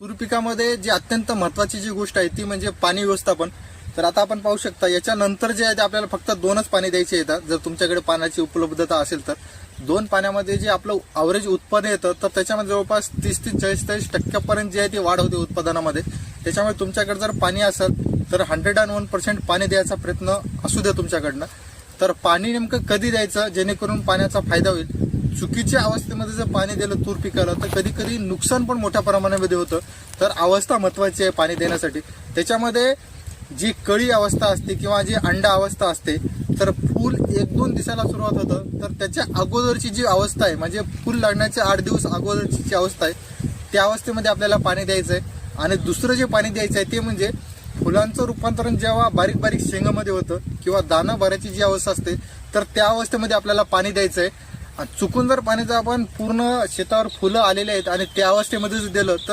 तूर पिकामध्ये जी अत्यंत महत्त्वाची जी गोष्ट आहे ती म्हणजे पाणी व्यवस्थापन. तर आता आपण पाहू शकता याच्यानंतर जे आहे ते आपल्याला फक्त 2च पाणी द्यायचे येतात. जर तुमच्याकडे पाण्याची उपलब्धता असेल तर 2 पाण्यामध्ये जे आपलं ॲव्हरेज उत्पादन येतं तर त्याच्यामध्ये जवळपास 30 ते 40% जे आहे ती वाढ होते उत्पादनामध्ये. त्याच्यामुळे तुमच्याकडे जर पाणी असेल तर 101% पाणी द्यायचा प्रयत्न असू द्या तुमच्याकडनं. तर पाणी नेमकं कधी द्यायचं जेणेकरून पाण्याचा फायदा होईल. चुकीच्या अवस्थेमध्ये जर पाणी दिलं तूर पिकाला तर कधी कधी नुकसान पण मोठ्या प्रमाणामध्ये होतं. तर अवस्था महत्वाची आहे पाणी देण्यासाठी. त्याच्यामध्ये जी कळी अवस्था असते किंवा जी अंडा अवस्था असते तर फूल 1-2 दिवसाला सुरुवात होतं तर त्याच्या अगोदरची जी अवस्था आहे म्हणजे फूल लागण्याच्या 8 दिवस अगोदरची जी अवस्था आहे त्या अवस्थेमध्ये आपल्याला पाणी द्यायचं आहे. आणि दुसरं जे पाणी द्यायचं आहे ते म्हणजे फुलांचं रूपांतरण जेव्हा बारीक बारीक शेंगामध्ये होतं किंवा दाना भरायची जी अवस्था असते तर त्या अवस्थेमध्ये आपल्याला पाणी द्यायचं आहे. चुकून जर पाणी जर आपण पूर्ण शेतावर फुलं आलेले आहेत आणि त्या अवस्थेमध्ये जर दिलं तर